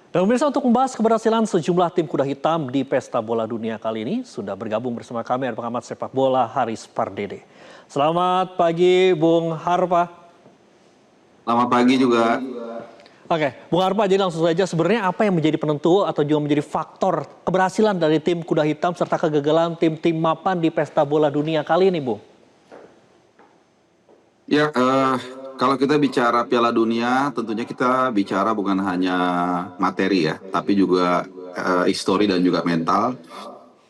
Dan pemirsa, untuk membahas keberhasilan sejumlah tim kuda hitam di Pesta Bola Dunia kali ini, sudah bergabung bersama kami ada pengamat sepak bola Haris Pardede. Selamat pagi Bung Harpa. Selamat pagi juga. Oke, Bung Harpa, jadi langsung saja sebenarnya apa yang menjadi penentu atau juga menjadi faktor keberhasilan dari tim kuda hitam serta kegagalan tim-tim mapan di Pesta Bola Dunia kali ini, Bung? Ya, kalau kita bicara Piala Dunia, tentunya kita bicara bukan hanya materi ya, tapi juga histori dan juga mental.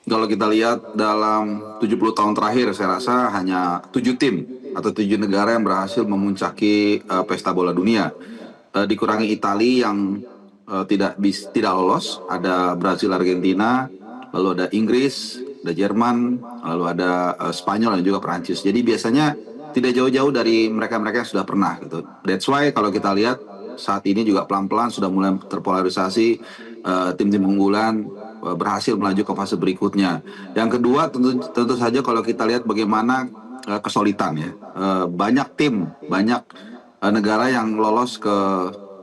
Kalau kita lihat dalam 70 tahun terakhir, saya rasa hanya 7 tim atau 7 negara yang berhasil memuncaki Pesta Bola Dunia. Dikurangi Italia yang tidak lolos, ada Brazil, Argentina, lalu ada Inggris, ada Jerman, lalu ada Spanyol dan juga Perancis. Jadi biasanya tidak jauh-jauh dari mereka-mereka yang sudah pernah gitu. That's why kalau kita lihat saat ini juga pelan-pelan sudah mulai terpolarisasi, tim-tim unggulan berhasil melaju ke fase berikutnya. Yang kedua tentu saja kalau kita lihat bagaimana kesulitan ya. Banyak tim, banyak negara yang lolos ke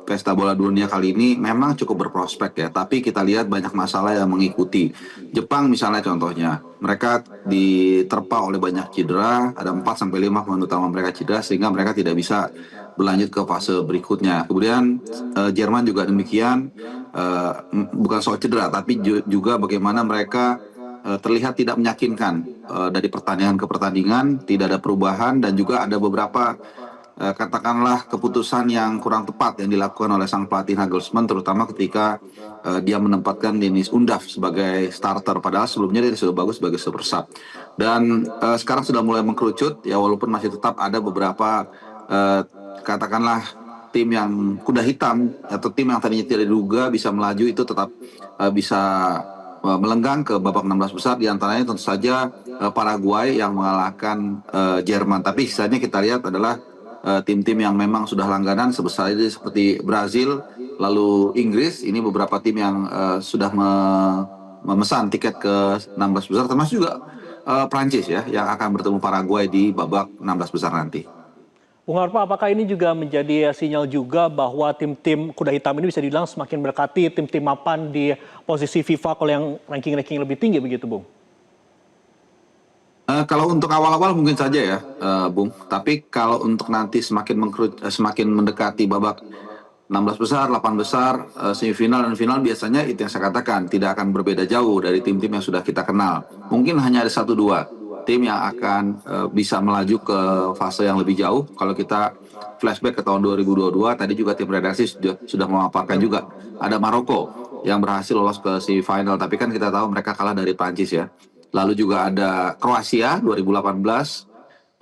Pesta Bola Dunia kali ini memang cukup berprospek ya, tapi kita lihat banyak masalah yang mengikuti. Jepang misalnya contohnya, mereka diterpa oleh banyak cedera, ada 4 sampai 5 pemain utama mereka cedera sehingga mereka tidak bisa berlanjut ke fase berikutnya. Kemudian Jerman juga demikian, bukan soal cedera tapi juga bagaimana mereka terlihat tidak meyakinkan dari pertandingan ke pertandingan, tidak ada perubahan dan juga ada beberapa katakanlah keputusan yang kurang tepat yang dilakukan oleh sang pelatih Nagelsmann, terutama ketika dia menempatkan Dennis Undav sebagai starter, padahal sebelumnya dia sudah bagus sebagai super sub. Dan sekarang sudah mulai mengkerucut ya, walaupun masih tetap ada beberapa katakanlah tim yang kuda hitam atau tim yang tadinya tidak diduga bisa melaju itu tetap bisa melenggang ke babak 16 besar, diantaranya tentu saja Paraguay yang mengalahkan Jerman. Tapi sisanya kita lihat adalah tim-tim yang memang sudah langganan sebesar ini seperti Brazil, lalu Inggris, ini beberapa tim yang sudah memesan tiket ke 16 besar, termasuk juga Prancis ya yang akan bertemu Paraguay di babak 16 besar nanti. Bung Harpa, apakah ini juga menjadi sinyal juga bahwa tim-tim kuda hitam ini bisa dibilang semakin mendekati tim-tim mapan di posisi FIFA kalau yang ranking-ranking lebih tinggi begitu, Bung? Kalau untuk awal-awal mungkin saja ya, Bung. Tapi kalau untuk nanti semakin mendekati babak 16 besar, 8 besar, semifinal dan final, biasanya itu yang saya katakan tidak akan berbeda jauh dari tim-tim yang sudah kita kenal. Mungkin hanya ada 1-2 tim yang akan bisa melaju ke fase yang lebih jauh. Kalau kita flashback ke tahun 2022, tadi juga tim redaksi sudah memaparkan juga. Ada Maroko yang berhasil lolos ke semifinal, tapi kan kita tahu mereka kalah dari Prancis ya. Lalu juga ada Kroasia 2018,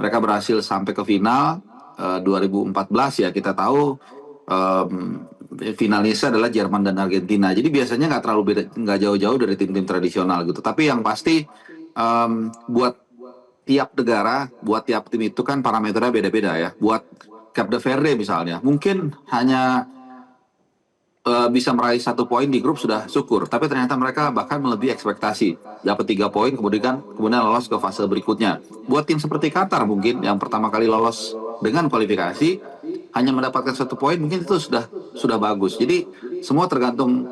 mereka berhasil sampai ke final. 2014 ya kita tahu finalisnya adalah Jerman dan Argentina. Jadi biasanya nggak terlalu beda, nggak jauh-jauh dari tim-tim tradisional gitu. Tapi yang pasti buat tiap negara, buat tiap tim itu kan parameternya beda-beda ya. Buat Cape Verde misalnya, mungkin hanya bisa meraih 1 poin di grup sudah syukur, tapi ternyata mereka bahkan melebihi ekspektasi, dapat 3 poin kemudian lolos ke fase berikutnya. Buat tim seperti Qatar mungkin yang pertama kali lolos dengan kualifikasi hanya mendapatkan 1 poin, mungkin itu sudah bagus. Jadi semua tergantung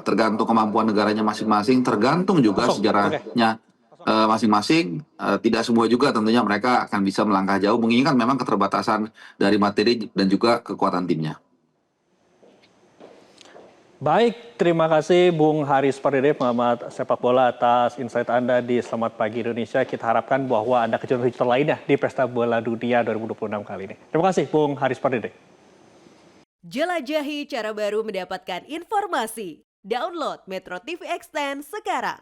tergantung kemampuan negaranya masing-masing, tergantung juga sejarahnya masing-masing. Tidak semua juga tentunya mereka akan bisa melangkah jauh, mengingat memang keterbatasan dari materi dan juga kekuatan timnya. Baik, terima kasih Bung Haris Pardede, pengamat sepak bola atas insight Anda di Selamat Pagi Indonesia. Kita harapkan bahwa ada kejutan-kejutan lainnya di Pesta Bola Dunia 2026 kali ini. Terima kasih Bung Haris Pardede. Jelajahi cara baru mendapatkan informasi. Download Metro TV Extend sekarang.